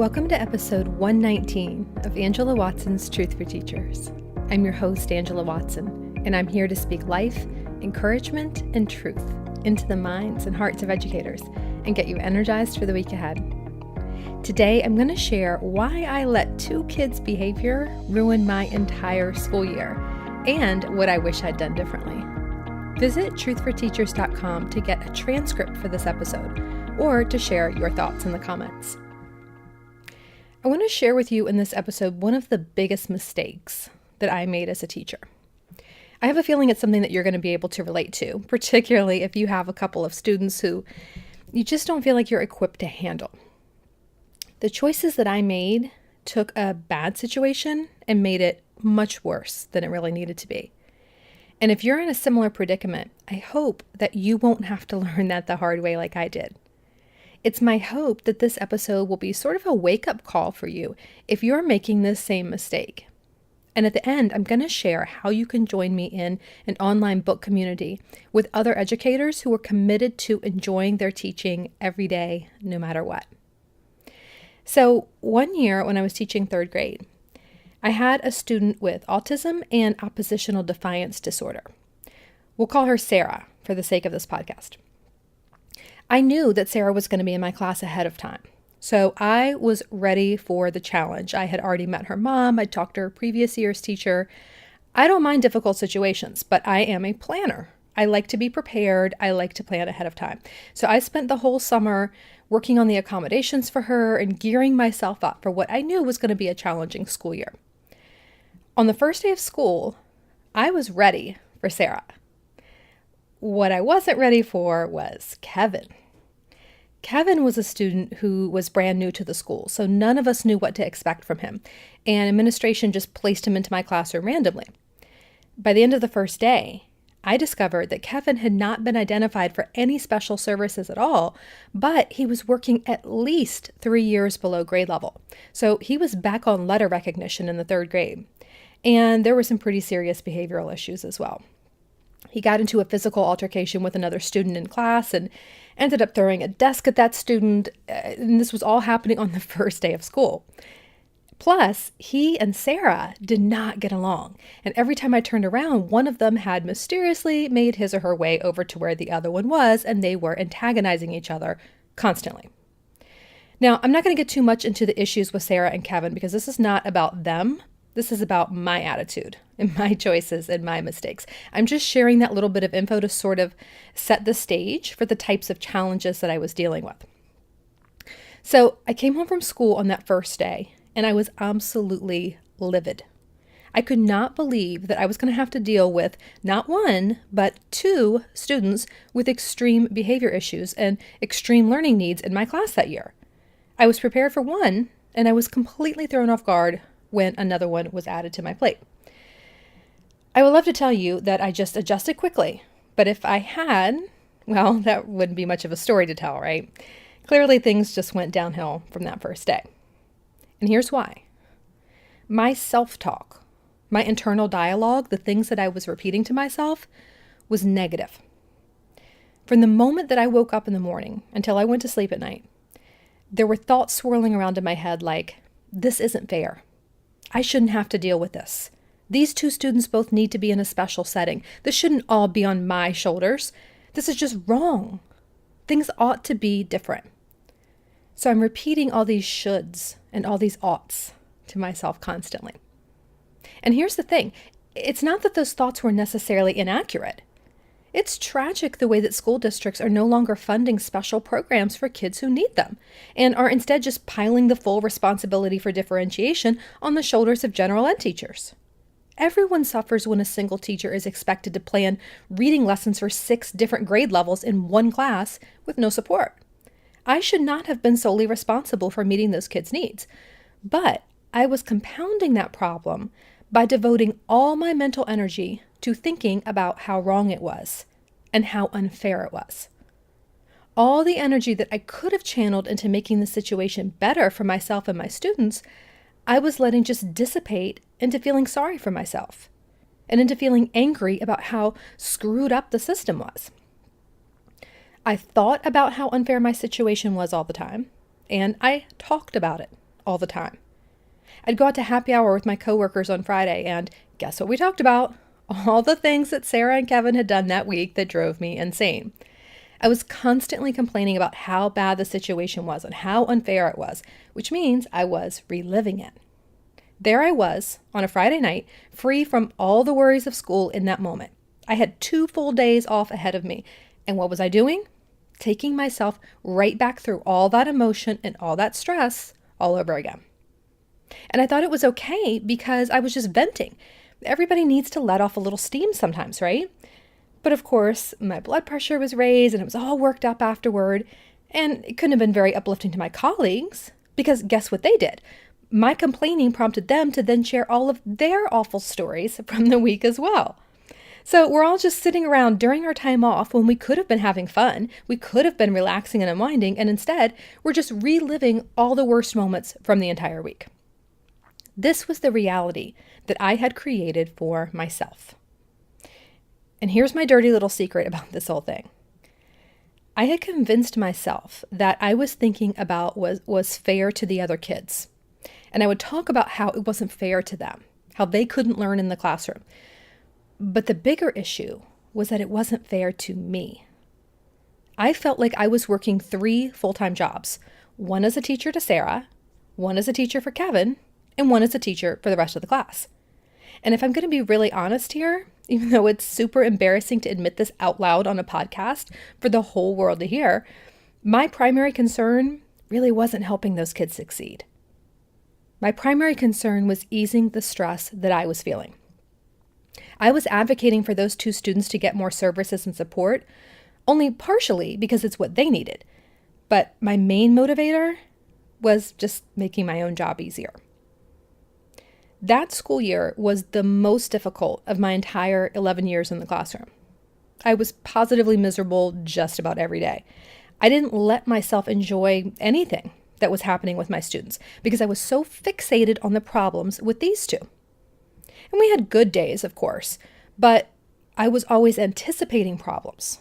Welcome to episode 119 of Angela Watson's Truth for Teachers. I'm your host, Angela Watson, and I'm here to speak life, encouragement, and truth into the minds and hearts of educators and get you energized for the week ahead. Today, I'm going to share why I let two kids' behavior ruin my entire school year and what I wish I'd done differently. Visit truthforteachers.com to get a transcript for this episode or to share your thoughts in the comments. I want to share with you in this episode one of the biggest mistakes that I made as a teacher. I have a feeling it's something that you're going to be able to relate to, particularly if you have a couple of students who you just don't feel like you're equipped to handle. The choices that I made took a bad situation and made it much worse than it really needed to be. And if you're in a similar predicament, I hope that you won't have to learn that the hard way like I did. It's my hope that this episode will be sort of a wake-up call for you if you're making this same mistake. And at the end, I'm going to share how you can join me in an online book community with other educators who are committed to enjoying their teaching every day, no matter what. So one year when I was teaching third grade, I had a student with autism and oppositional defiance disorder. We'll call her Sarah for the sake of this podcast. I knew that Sarah was going to be in my class ahead of time, so I was ready for the challenge. I had already met her mom. I talked to her previous year's teacher. I don't mind difficult situations, but I am a planner. I like to be prepared. I like to plan ahead of time. So I spent the whole summer working on the accommodations for her and gearing myself up for what I knew was going to be a challenging school year. On the first day of school, I was ready for Sarah. What I wasn't ready for was Kevin. Kevin was a student who was brand new to the school, so none of us knew what to expect from him, and administration just placed him into my classroom randomly. By the end of the first day, I discovered that Kevin had not been identified for any special services at all, but he was working at least 3 years below grade level. So he was back on letter recognition in the third grade, and there were some pretty serious behavioral issues as well. He got into a physical altercation with another student in class and ended up throwing a desk at that student, and this was all happening on the first day of school. Plus, he and Sarah did not get along, and every time I turned around, one of them had mysteriously made his or her way over to where the other one was, and they were antagonizing each other constantly. Now, I'm not going to get too much into the issues with Sarah and Kevin because this is not about them. This is about my attitude and my choices and my mistakes. I'm just sharing that little bit of info to sort of set the stage for the types of challenges that I was dealing with. So I came home from school on that first day and I was absolutely livid. I could not believe that I was going to have to deal with not one, but two students with extreme behavior issues and extreme learning needs in my class that year. I was prepared for one and I was completely thrown off guard when another one was added to my plate. I would love to tell you that I just adjusted quickly, but if I had, well, that wouldn't be much of a story to tell, right? Clearly, things just went downhill from that first day. And here's why. My self-talk, my internal dialogue, the things that I was repeating to myself, was negative. From the moment that I woke up in the morning until I went to sleep at night, there were thoughts swirling around in my head like, this isn't fair. I shouldn't have to deal with this. These two students both need to be in a special setting. This shouldn't all be on my shoulders. This is just wrong. Things ought to be different. So I'm repeating all these shoulds and all these oughts to myself constantly. And here's the thing. It's not that those thoughts were necessarily inaccurate. It's tragic the way that school districts are no longer funding special programs for kids who need them and are instead just piling the full responsibility for differentiation on the shoulders of general ed teachers. Everyone suffers when a single teacher is expected to plan reading lessons for 6 different grade levels in one class with no support. I should not have been solely responsible for meeting those kids' needs, but I was compounding that problem by devoting all my mental energy to thinking about how wrong it was and how unfair it was. All the energy that I could have channeled into making the situation better for myself and my students, I was letting just dissipate into feeling sorry for myself and into feeling angry about how screwed up the system was. I thought about how unfair my situation was all the time, and I talked about it all the time. I'd go out to happy hour with my coworkers on Friday, and guess what we talked about? All the things that Sarah and Kevin had done that week that drove me insane. I was constantly complaining about how bad the situation was and how unfair it was, which means I was reliving it. There I was on a Friday night, free from all the worries of school in that moment. I had 2 full days off ahead of me. And what was I doing? Taking myself right back through all that emotion and all that stress all over again. And I thought it was okay because I was just venting. Everybody needs to let off a little steam sometimes, right? But of course, my blood pressure was raised and it was all worked up afterward. And it couldn't have been very uplifting to my colleagues because guess what they did? My complaining prompted them to then share all of their awful stories from the week as well. So we're all just sitting around during our time off when we could have been having fun, we could have been relaxing and unwinding, and instead we're just reliving all the worst moments from the entire week. This was the reality that I had created for myself. And here's my dirty little secret about this whole thing. I had convinced myself that I was thinking about was fair to the other kids. And I would talk about how it wasn't fair to them, how they couldn't learn in the classroom. But the bigger issue was that it wasn't fair to me. I felt like I was working 3 full-time jobs, one as a teacher to Sarah, one as a teacher for Kevin, and one as a teacher for the rest of the class. And if I'm going to be really honest here, even though it's super embarrassing to admit this out loud on a podcast for the whole world to hear, my primary concern really wasn't helping those kids succeed. My primary concern was easing the stress that I was feeling. I was advocating for those 2 students to get more services and support, only partially because it's what they needed. But my main motivator was just making my own job easier. That school year was the most difficult of my entire 11 years in the classroom. I was positively miserable just about every day. I didn't let myself enjoy anything that was happening with my students because I was so fixated on the problems with these 2. And we had good days, of course, but I was always anticipating problems.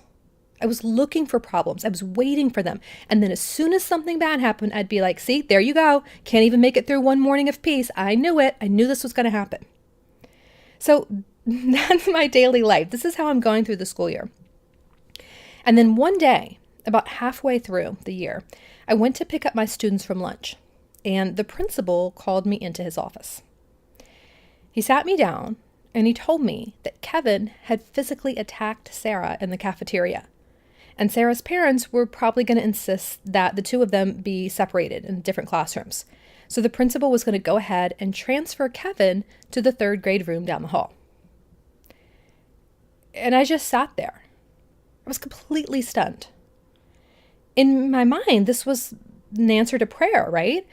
I was looking for problems. I was waiting for them. And then as soon as something bad happened, I'd be like, see, there you go. Can't even make it through one morning of peace. I knew it. I knew this was going to happen. So that's my daily life. This is how I'm going through the school year. And then one day, about halfway through the year, I went to pick up my students from lunch, and the principal called me into his office. He sat me down, and he told me that Kevin had physically attacked Sarah in the cafeteria, and Sarah's parents were probably going to insist that the 2 of them be separated in different classrooms. So the principal was going to go ahead and transfer Kevin to the 3rd grade room down the hall. And I just sat there. I was completely stunned. In my mind, this was an answer to prayer, right?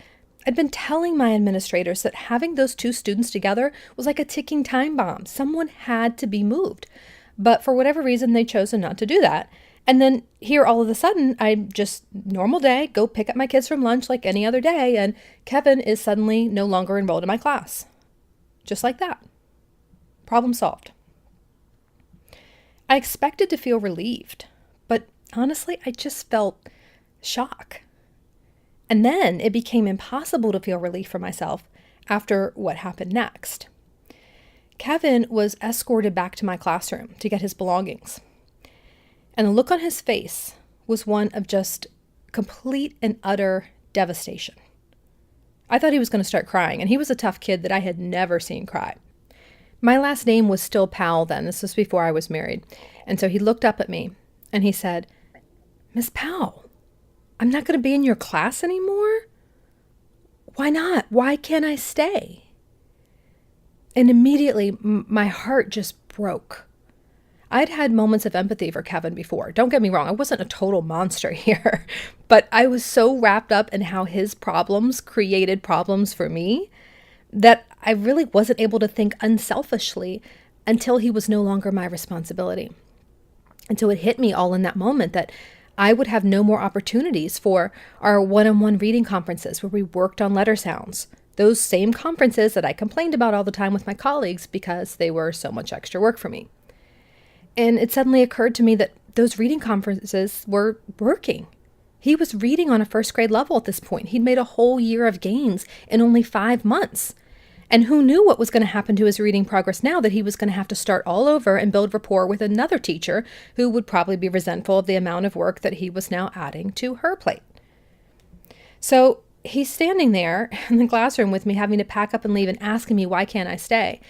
I'd been telling my administrators that having those 2 students together was like a ticking time bomb. Someone had to be moved. But for whatever reason, they chose not to do that. And then here, all of a sudden, I just, normal day, go pick up my kids from lunch like any other day, and Kevin is suddenly no longer enrolled in my class. Just like that. Problem solved. I expected to feel relieved, but honestly, I just felt shock. And then it became impossible to feel relief for myself after what happened next. Kevin was escorted back to my classroom to get his belongings. And the look on his face was one of just complete and utter devastation. I thought he was going to start crying, and he was a tough kid that I had never seen cry. My last name was still Powell then. This was before I was married. And so he looked up at me and he said, "Miss Powell, I'm not going to be in your class anymore? Why not? Why can't I stay?" And immediately my heart just broke. I'd had moments of empathy for Kevin before. Don't get me wrong, I wasn't a total monster here, but I was so wrapped up in how his problems created problems for me that I really wasn't able to think unselfishly until he was no longer my responsibility. And so it hit me all in that moment that I would have no more opportunities for our one-on-one reading conferences where we worked on letter sounds. Those same conferences that I complained about all the time with my colleagues because they were so much extra work for me. And it suddenly occurred to me that those reading conferences were working. He was reading on a first grade level at this point. He'd made a whole year of gains in only 5 months. And who knew what was going to happen to his reading progress now, that he was going to have to start all over and build rapport with another teacher who would probably be resentful of the amount of work that he was now adding to her plate. So he's standing there in the classroom with me, having to pack up and leave and asking me, why can't I stay?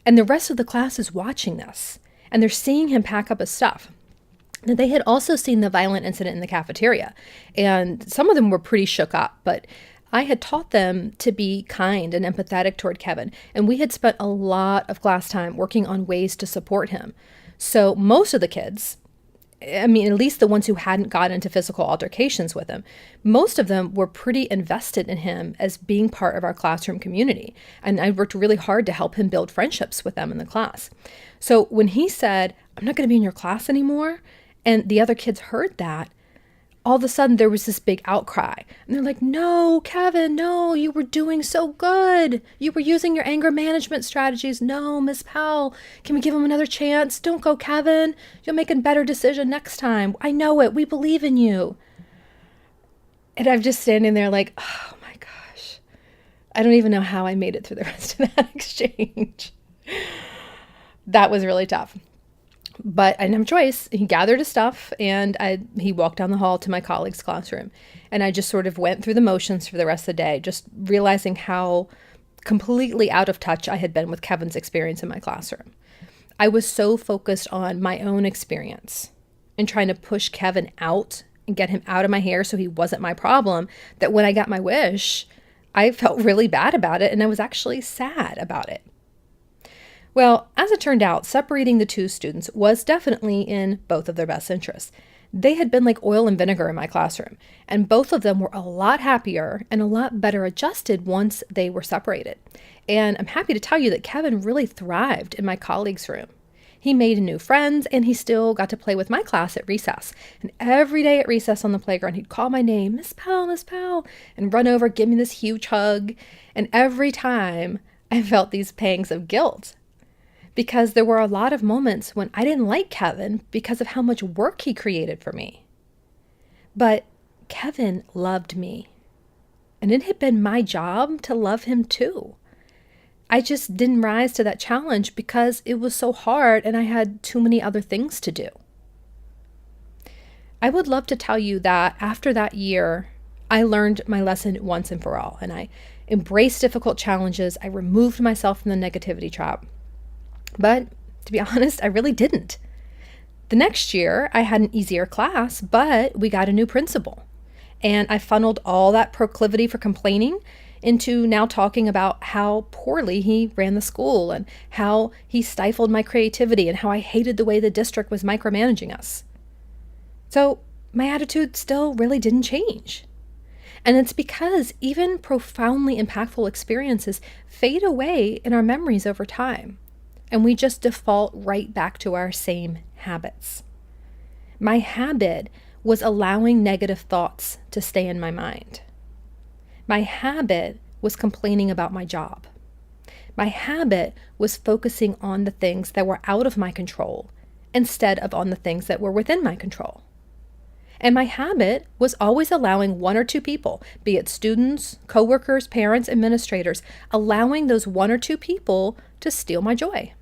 And the rest of the class is watching this, and they're seeing him pack up his stuff. Now, they had also seen the violent incident in the cafeteria, and some of them were pretty shook up, but I had taught them to be kind and empathetic toward Kevin, and we had spent a lot of class time working on ways to support him. So most of the kids, at least the ones who hadn't got into physical altercations with him, most of them were pretty invested in him as being part of our classroom community. And I worked really hard to help him build friendships with them in the class. So when he said, I'm not going to be in your class anymore, and the other kids heard that, all of a sudden there was this big outcry. And they're like, no, Kevin, no, you were doing so good. You were using your anger management strategies. No, Miss Powell, can we give him another chance? Don't go, Kevin. You'll make a better decision next time. I know it. We believe in you. And I'm just standing there like, oh my gosh. I don't even know how I made it through the rest of that exchange. That was really tough. But I didn't have a choice. He gathered his stuff and he walked down the hall to my colleague's classroom. And I just sort of went through the motions for the rest of the day, just realizing how completely out of touch I had been with Kevin's experience in my classroom. I was so focused on my own experience and trying to push Kevin out and get him out of my hair so he wasn't my problem, that when I got my wish, I felt really bad about it and I was actually sad about it. Well, as it turned out, separating the two students was definitely in both of their best interests. They had been like oil and vinegar in my classroom, and both of them were a lot happier and a lot better adjusted once they were separated. And I'm happy to tell you that Kevin really thrived in my colleague's room. He made new friends, and he still got to play with my class at recess. And every day at recess on the playground, he'd call my name, Miss Powell, and run over, give me this huge hug. And every time I felt these pangs of guilt, because there were a lot of moments when I didn't like Kevin because of how much work he created for me. But Kevin loved me, and it had been my job to love him too. I just didn't rise to that challenge because it was so hard and I had too many other things to do. I would love to tell you that after that year, I learned my lesson once and for all, and I embraced difficult challenges. I removed myself from the negativity trap. But to be honest, I really didn't. The next year, I had an easier class, but we got a new principal. And I funneled all that proclivity for complaining into now talking about how poorly he ran the school and how he stifled my creativity and how I hated the way the district was micromanaging us. So my attitude still really didn't change. And it's because even profoundly impactful experiences fade away in our memories over time. And we just default right back to our same habits. My habit was allowing negative thoughts to stay in my mind. My habit was complaining about my job. My habit was focusing on the things that were out of my control instead of on the things that were within my control. And my habit was always allowing one or two people, be it students, coworkers, parents, administrators, allowing those one or two people to steal my joy.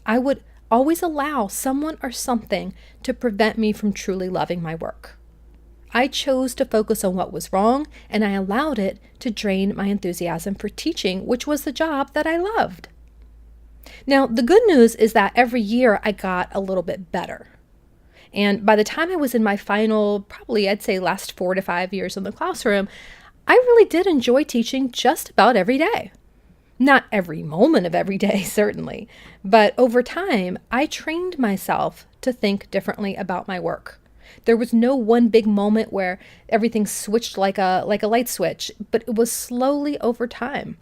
I would always allow someone or something to prevent me from truly loving my work. I chose to focus on what was wrong, and I allowed it to drain my enthusiasm for teaching, which was the job that I loved. Now, the good news is that every year I got a little bit better. And by the time I was in my final, probably I'd say last 4 to 5 years in the classroom, I really did enjoy teaching just about every day. Not every moment of every day, certainly, but over time, I trained myself to think differently about my work. There was no one big moment where everything switched like a light switch, but it was slowly over time.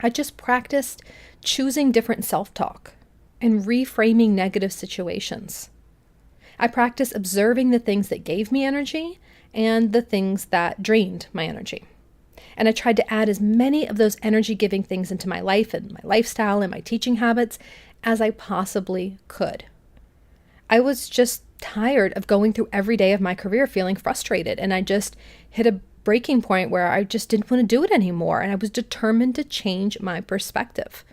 I just practiced choosing different self-talk and reframing negative situations. I practiced observing the things that gave me energy and the things that drained my energy. And I tried to add as many of those energy-giving things into my life and my lifestyle and my teaching habits as I possibly could. I was just tired of going through every day of my career feeling frustrated. And I just hit a breaking point where I just didn't want to do it anymore. And I was determined to change my perspective.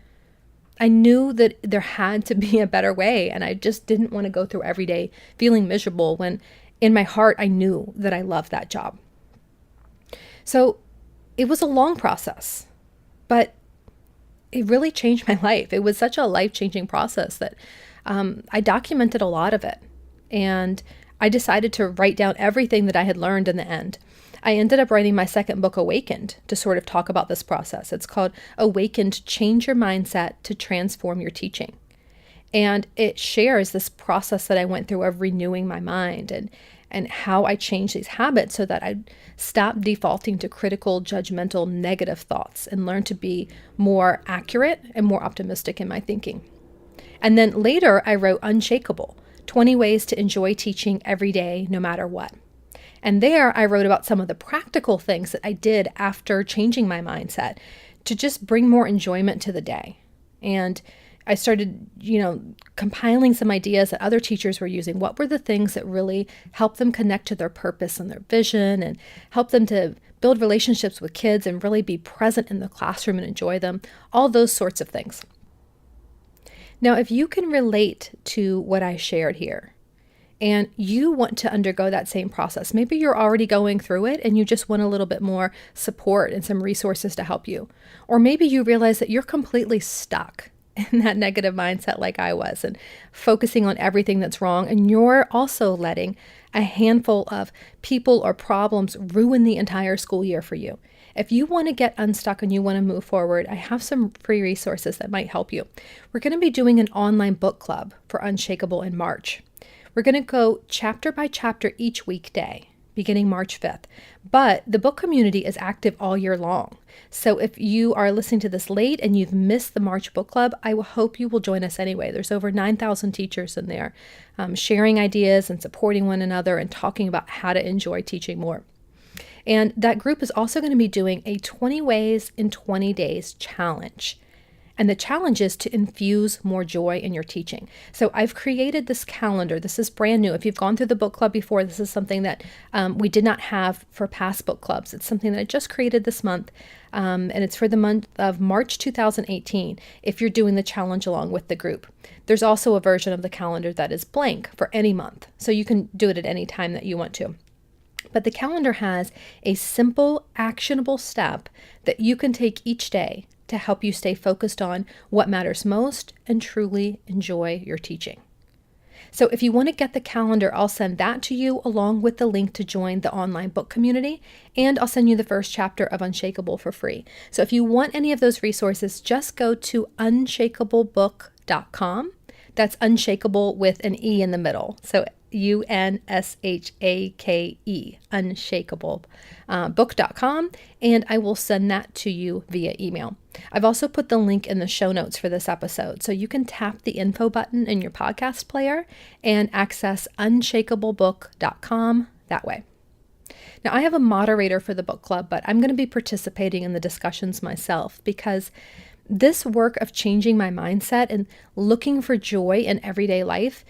I knew that there had to be a better way, and I just didn't want to go through every day feeling miserable when in my heart I knew that I loved that job. So it was a long process, but it really changed my life. It was such a life-changing process that I documented a lot of it, and I decided to write down everything that I had learned in the end. I ended up writing my second book, Awakened, to sort of talk about this process. It's called Awakened, Change Your Mindset to Transform Your Teaching. And it shares this process that I went through of renewing my mind and how I changed these habits so that I stopped defaulting to critical, judgmental, negative thoughts and learned to be more accurate and more optimistic in my thinking. And then later, I wrote Unshakable, 20 Ways to Enjoy Teaching Every Day, No Matter What. And there I wrote about some of the practical things that I did after changing my mindset to just bring more enjoyment to the day. And I started, compiling some ideas that other teachers were using. What were the things that really helped them connect to their purpose and their vision and help them to build relationships with kids and really be present in the classroom and enjoy them? All those sorts of things. Now, if you can relate to what I shared here, and you want to undergo that same process, maybe you're already going through it and you just want a little bit more support and some resources to help you. Or maybe you realize that you're completely stuck in that negative mindset like I was and focusing on everything that's wrong, and you're also letting a handful of people or problems ruin the entire school year for you. If you want to get unstuck and you want to move forward, I have some free resources that might help you. We're going to be doing an online book club for Unshakable in March. We're going to go chapter by chapter each weekday, beginning March 5th. But the book community is active all year long. So if you are listening to this late and you've missed the March book club, I will hope you will join us anyway. There's over 9,000 teachers in there, sharing ideas and supporting one another and talking about how to enjoy teaching more. And that group is also going to be doing a 20 Ways in 20 Days challenge. And the challenge is to infuse more joy in your teaching. So I've created this calendar. This is brand new. If you've gone through the book club before, this is something that we did not have for past book clubs. It's something that I just created this month. And it's for the month of March 2018, if you're doing the challenge along with the group. There's also a version of the calendar that is blank for any month. So you can do it at any time that you want to. But the calendar has a simple, actionable step that you can take each day to help you stay focused on what matters most and truly enjoy your teaching. So if you want to get the calendar, I'll send that to you along with the link to join the online book community, and I'll send you the first chapter of Unshakable for free. So if you want any of those resources, just go to unshakablebook.com. That's unshakable with an E in the middle. So UNSHAKE, unshakable, book.com, and I will send that to you via email. I've also put the link in the show notes for this episode, so you can tap the info button in your podcast player and access unshakablebook.com that way. Now, I have a moderator for the book club, but I'm going to be participating in the discussions myself because this work of changing my mindset and looking for joy in everyday life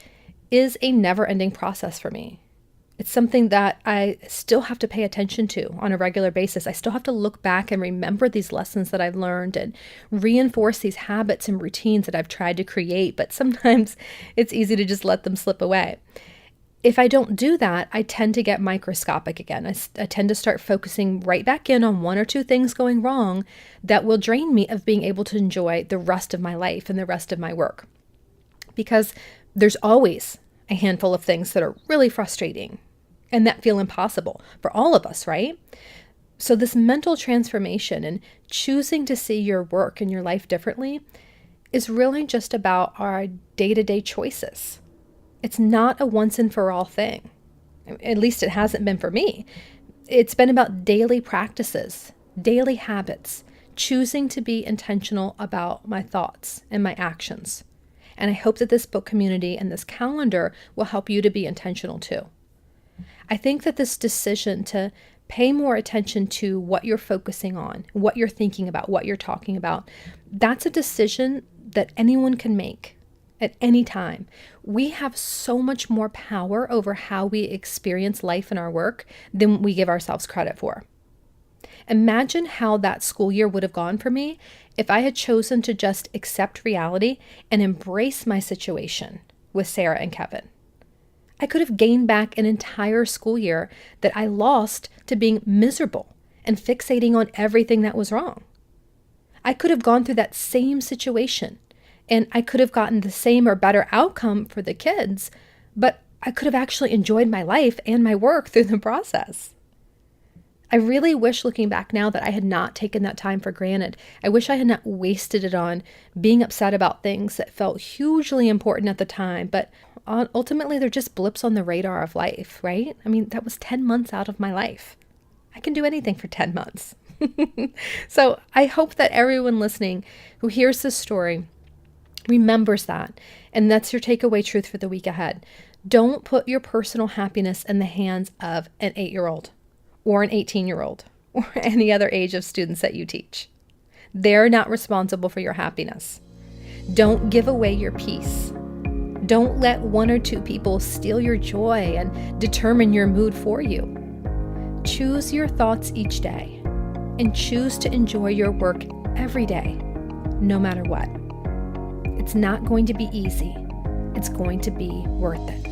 is a never-ending process for me. It's something that I still have to pay attention to on a regular basis. I still have to look back and remember these lessons that I've learned and reinforce these habits and routines that I've tried to create, but sometimes it's easy to just let them slip away. If I don't do that, I tend to get microscopic again. I tend to start focusing right back in on one or two things going wrong that will drain me of being able to enjoy the rest of my life and the rest of my work. Because there's always a handful of things that are really frustrating and that feel impossible for all of us, right? So this mental transformation and choosing to see your work and your life differently is really just about our day-to-day choices. It's not a once and for all thing. At least it hasn't been for me. It's been about daily practices, daily habits, choosing to be intentional about my thoughts and my actions. And I hope that this book community and this calendar will help you to be intentional too. I think that this decision to pay more attention to what you're focusing on, what you're thinking about, what you're talking about, that's a decision that anyone can make. at any time. We have so much more power over how we experience life and our work than we give ourselves credit for. Imagine how that school year would have gone for me if I had chosen to just accept reality and embrace my situation with Sarah and Kevin. I could have gained back an entire school year that I lost to being miserable and fixating on everything that was wrong. I could have gone through that same situation and I could have gotten the same or better outcome for the kids, but I could have actually enjoyed my life and my work through the process. I really wish, looking back now, that I had not taken that time for granted. I wish I had not wasted it on being upset about things that felt hugely important at the time, but ultimately they're just blips on the radar of life, right? I mean, that was 10 months out of my life. I can do anything for 10 months. So I hope that everyone listening who hears this story remembers that, and that's your takeaway truth for the week ahead. Don't put your personal happiness in the hands of an 8-year-old or an 18-year-old or any other age of students that you teach. They're not responsible for your happiness. Don't give away your peace. Don't let one or two people steal your joy and determine your mood for you. Choose your thoughts each day and choose to enjoy your work every day, no matter what. It's not going to be easy. It's going to be worth it.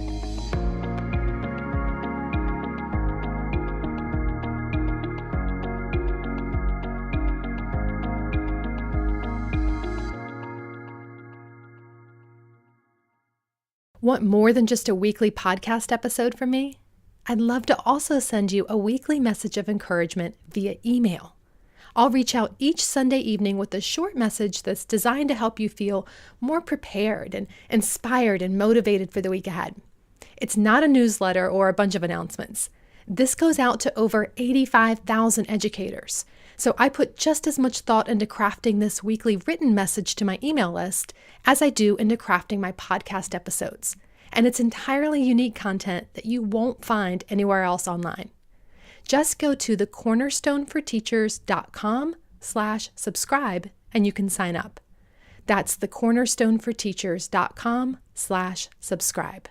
Want more than just a weekly podcast episode from me? I'd love to also send you a weekly message of encouragement via email. I'll reach out each Sunday evening with a short message that's designed to help you feel more prepared and inspired and motivated for the week ahead. It's not a newsletter or a bunch of announcements. This goes out to over 85,000 educators. So I put just as much thought into crafting this weekly written message to my email list as I do into crafting my podcast episodes. And it's entirely unique content that you won't find anywhere else online. Just go to thecornerstoneforteachers.com/subscribe and you can sign up. That's thecornerstoneforteachers.com/subscribe.